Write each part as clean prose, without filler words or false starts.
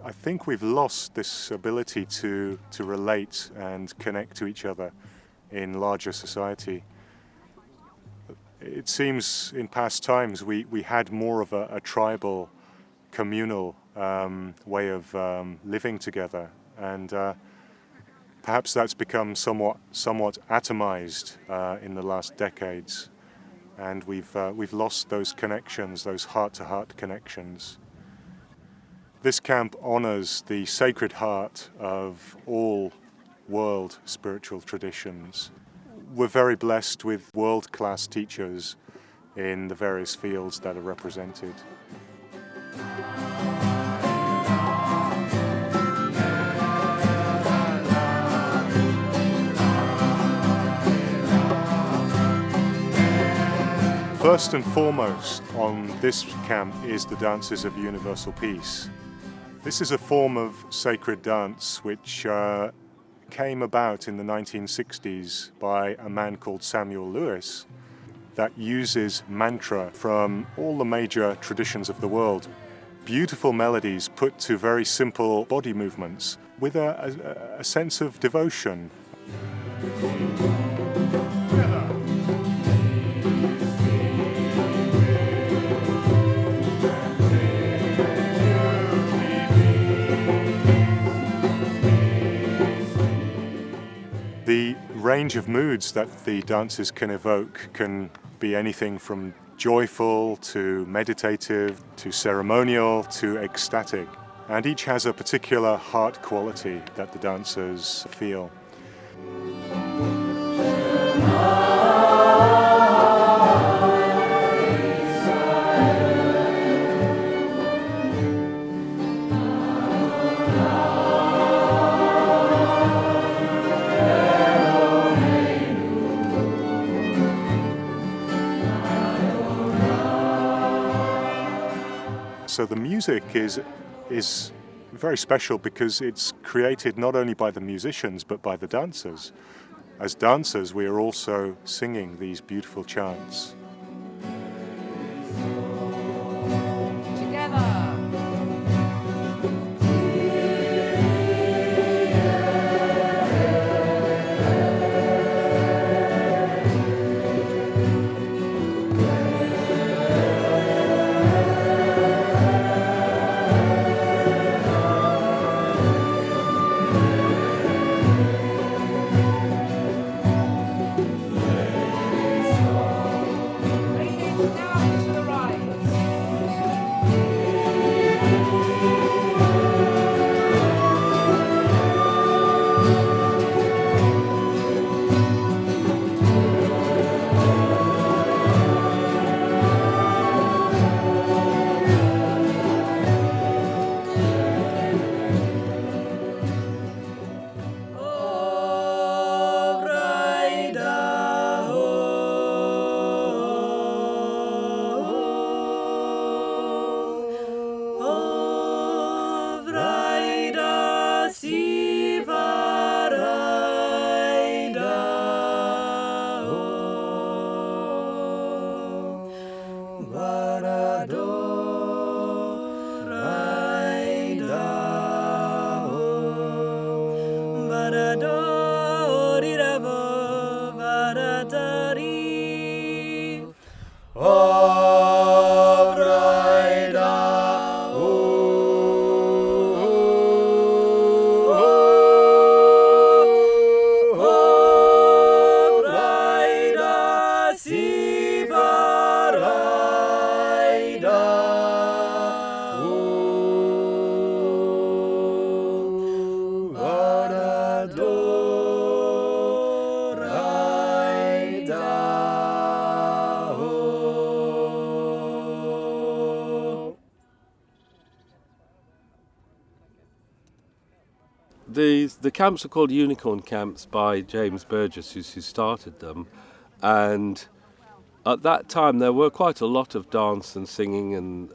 I think we've lost this ability to relate and connect to each other in larger society. It seems in past times we had more of a tribal, communal way of living together, and perhaps that's become somewhat atomized in the last decades, and we've lost those connections, those heart-to-heart connections. This camp honors the sacred heart of all world spiritual traditions. We're very blessed with world-class teachers in the various fields that are represented. First and foremost on this camp is the Dances of Universal Peace. This is a form of sacred dance which came about in the 1960s by a man called Samuel Lewis that uses mantra from all the major traditions of the world. Beautiful melodies put to very simple body movements with a sense of devotion. The range of moods that the dances can evoke can be anything from joyful to meditative to ceremonial to ecstatic, and each has a particular heart quality that the dancers feel. So the music is very special because it's created not only by the musicians but by the dancers. As dancers, we are also singing these beautiful chants. The camps are called unicorn camps by James Burgess, who started them, and at that time there were quite a lot of dance and singing and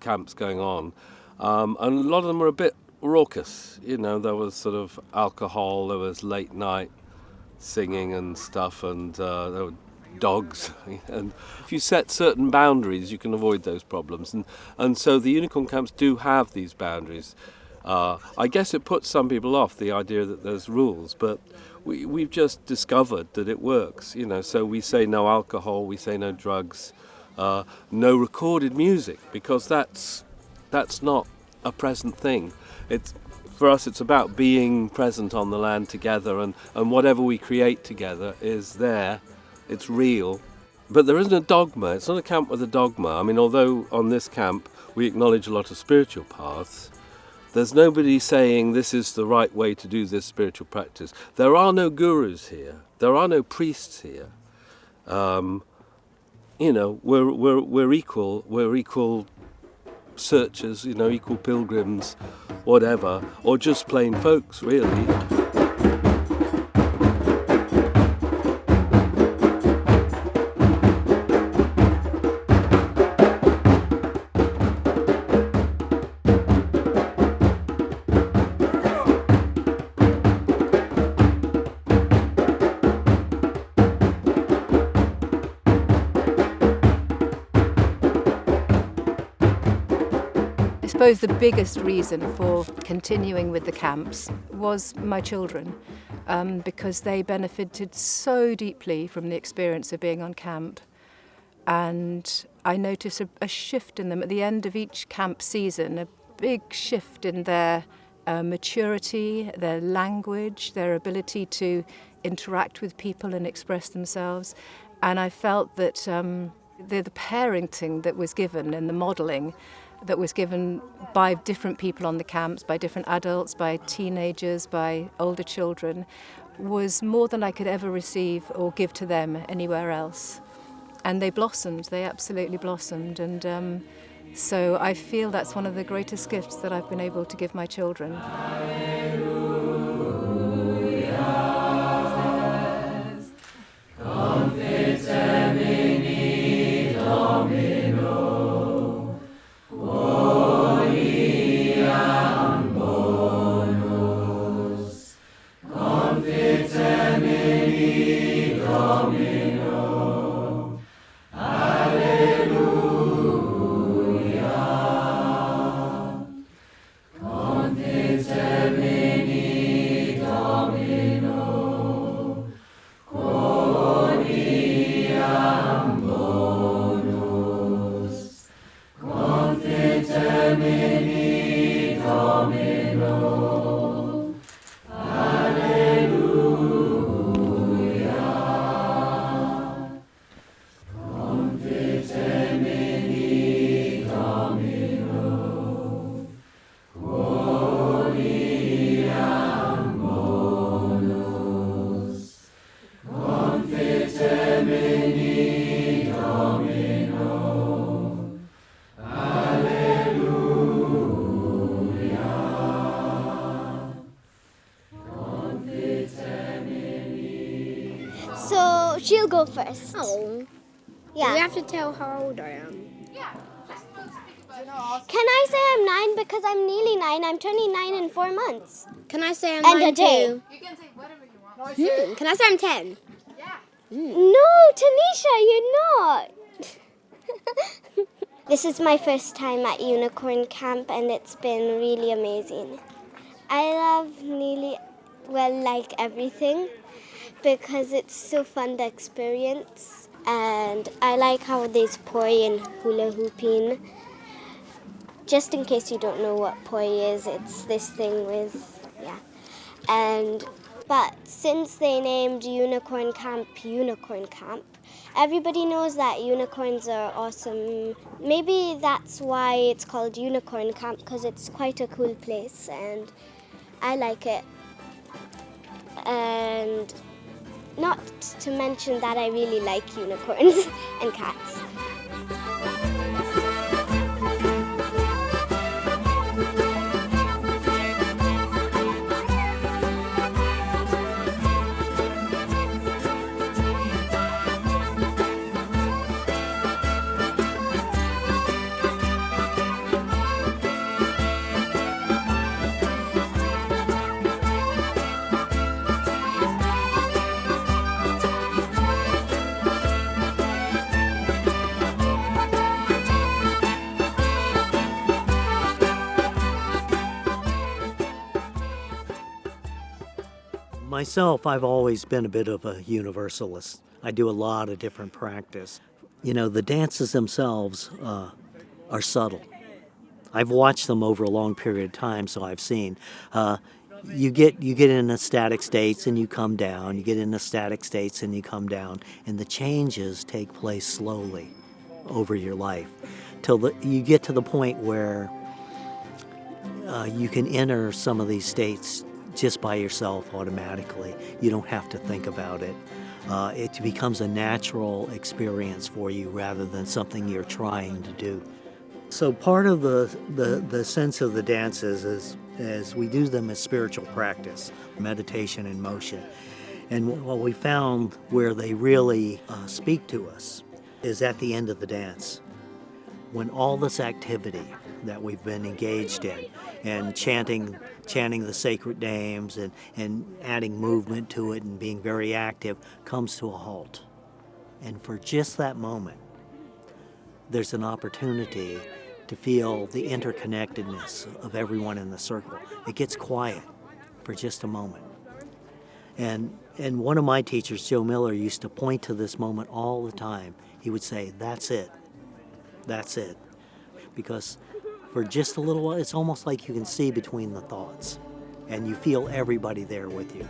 camps going on, and a lot of them were a bit raucous. You know, there was sort of alcohol, there was late night singing and stuff, and there were dogs. And if you set certain boundaries, you can avoid those problems. And so the unicorn camps do have these boundaries. I guess it puts some people off, the idea that there's rules, but we've just discovered that it works. So we say no alcohol, we say no drugs, no recorded music, because that's not a present thing. For us, it's about being present on the land together, and whatever we create together is there, it's real. But there isn't a dogma. It's not a camp with a dogma. I mean, although on this camp we acknowledge a lot of spiritual paths, there's nobody saying this is the right way to do this spiritual practice. There are no gurus here. There are no priests here. We're equal. We're equal searchers, equal pilgrims, whatever, or just plain folks, really. I suppose the biggest reason for continuing with the camps was my children, because they benefited so deeply from the experience of being on camp. And I noticed a shift in them at the end of each camp season, a big shift in their maturity, their language, their ability to interact with people and express themselves. And I felt that the parenting that was given and the modelling that was given by different people on the camps, by different adults, by teenagers, by older children, was more than I could ever receive or give to them anywhere else. And they blossomed, they absolutely blossomed. And so I feel that's one of the greatest gifts that I've been able to give my children. So she'll go first. Oh. Yeah. Do we have to tell how old I am? Can I say I'm 9 because I'm nearly 9? I'm turning 9 in 4 months. Can I say I'm And 9 a day. too? You can say whatever you want. Can I say I'm 10? No, Tanisha, you're not. This is my first time at Unicorn Camp and it's been really amazing. I love like everything because it's so fun to experience. And I like how there's poi and hula hooping. Just in case you don't know what poi is, it's this thing with, But since they named Unicorn Camp, everybody knows that unicorns are awesome. Maybe that's why it's called Unicorn Camp, because it's quite a cool place and I like it. And not to mention that I really like unicorns and cats. Myself, I've always been a bit of a universalist. I do a lot of different practice. You know, the dances themselves are subtle. I've watched them over a long period of time, so I've seen. You get in static states and you come down. You get into static states and you come down, and the changes take place slowly over your life till you get to the point where you can enter some of these states just by yourself automatically. You don't have to think about it. It becomes a natural experience for you rather than something you're trying to do. So part of the sense of the dances is we do them as spiritual practice, meditation and motion. And what we found where they really speak to us is at the end of the dance, when all this activity that we've been engaged in and chanting the sacred names and adding movement to it and being very active comes to a halt. And for just that moment, there's an opportunity to feel the interconnectedness of everyone in the circle. It gets quiet for just a moment. And one of my teachers, Joe Miller, used to point to this moment all the time. He would say, "That's it. That's it." Because for just a little while, it's almost like you can see between the thoughts, and you feel everybody there with you.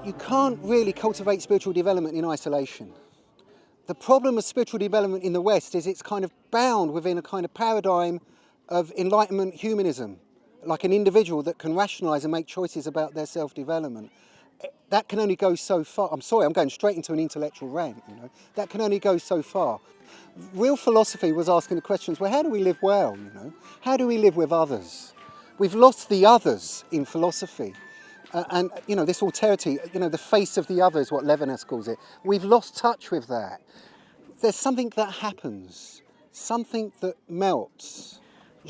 You can't really cultivate spiritual development in isolation. The problem of spiritual development in the West is it's kind of bound within a kind of paradigm of Enlightenment humanism, like an individual that can rationalise and make choices about their self-development. That can only go so far. I'm sorry, I'm going straight into an intellectual rant, you know. That can only go so far. Real philosophy was asking the questions, well, how do we live well, you know? How do we live with others? We've lost the others in philosophy. And, you know, this alterity, you know, the face of the other is what Levinas calls it. We've lost touch with that. There's something that happens, something that melts.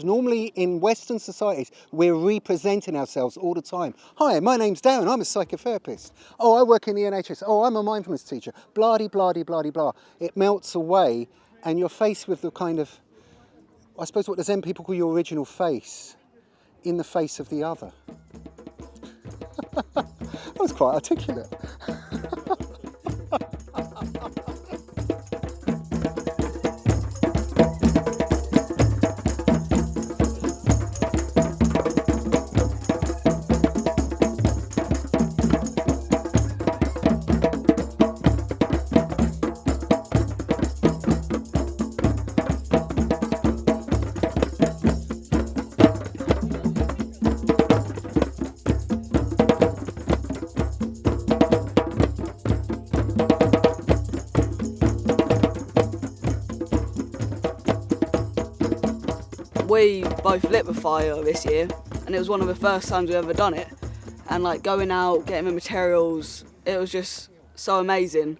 Normally in Western societies, we're representing ourselves all the time. Hi, my name's Darren, I'm a psychotherapist. Oh, I work in the NHS. Oh, I'm a mindfulness teacher. Blah-de, blah-de, blah-de, blah. It melts away and you're faced with the kind of, I suppose what the Zen people call your original face, in the face of the other. That was quite articulate. We both lit the fire this year, and it was one of the first times we've ever done it. And like going out, getting the materials, it was just so amazing.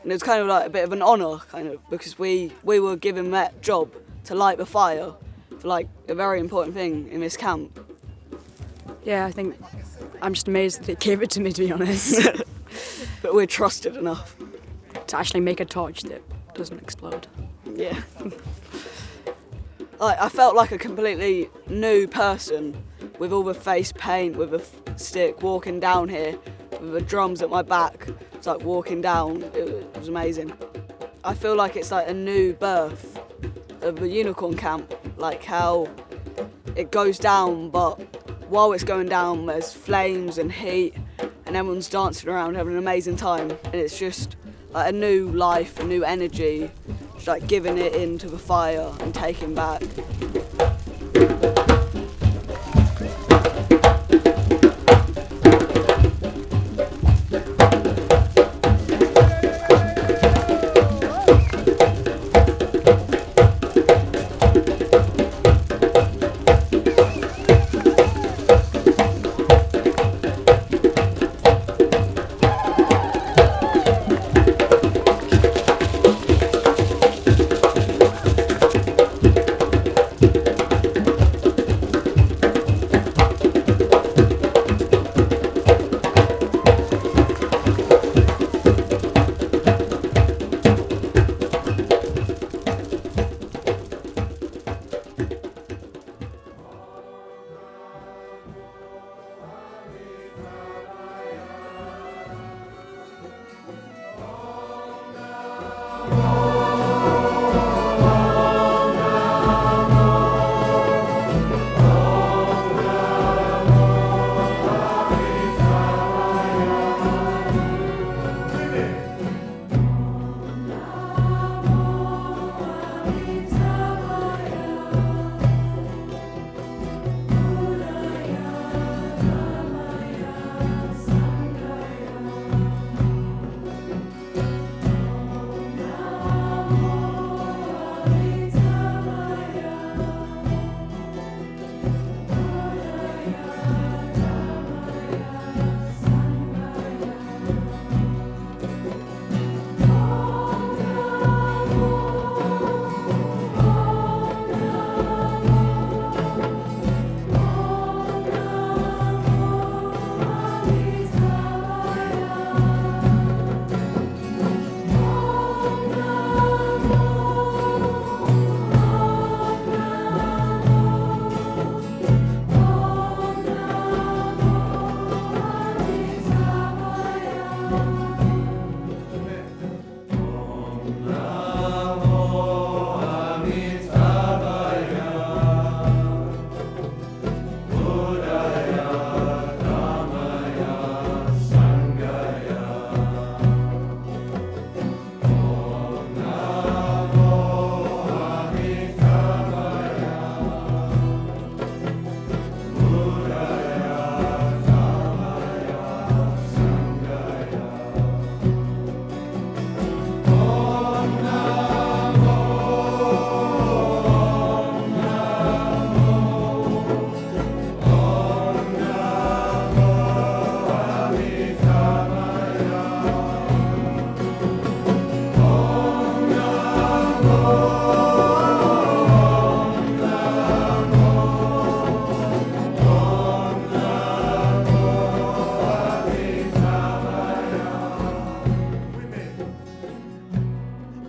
And it was kind of like a bit of an honour, kind of, because we were given that job to light the fire for like a very important thing in this camp. Yeah, I think I'm just amazed that they gave it to me, to be honest. But we're trusted enough to actually make a torch that doesn't explode. Yeah. I felt like a completely new person with all the face paint, with a stick, walking down here, with the drums at my back. It's like walking down. It was amazing. I feel like it's like a new birth of the unicorn camp, like how it goes down, but while it's going down, there's flames and heat, and everyone's dancing around, having an amazing time. And it's just like a new life, a new energy, just like giving it into the fire and taking back.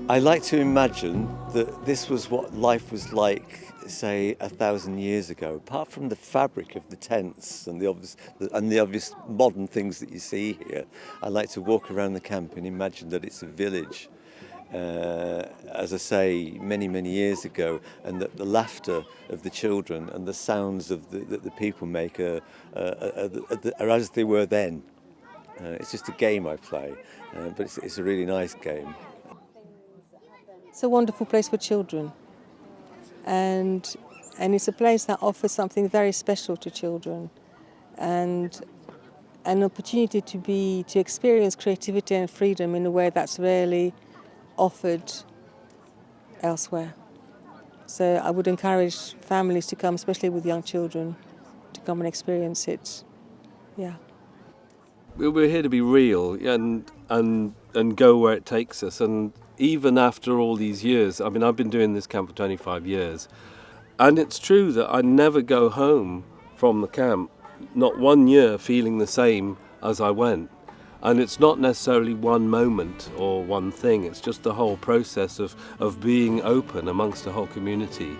I like to imagine that this was what life was like, say, 1,000 years ago. Apart from the fabric of the tents and the obvious modern things that you see here, I like to walk around the camp and imagine that it's a village. As I say, many, many years ago, and that the laughter of the children and the sounds of that the people make are as they were then. It's just a game I play, but it's a really nice game. It's a wonderful place for children, and it's a place that offers something very special to children, and an opportunity to experience creativity and freedom in a way that's rarely offered elsewhere. So I would encourage families to come, especially with young children, to come and experience it. Yeah. We're here to be real and go where it takes us. And even after all these years, I mean, I've been doing this camp for 25 years, and it's true that I never go home from the camp, not 1 year, feeling the same as I went. And it's not necessarily one moment or one thing, it's just the whole process of being open amongst the whole community.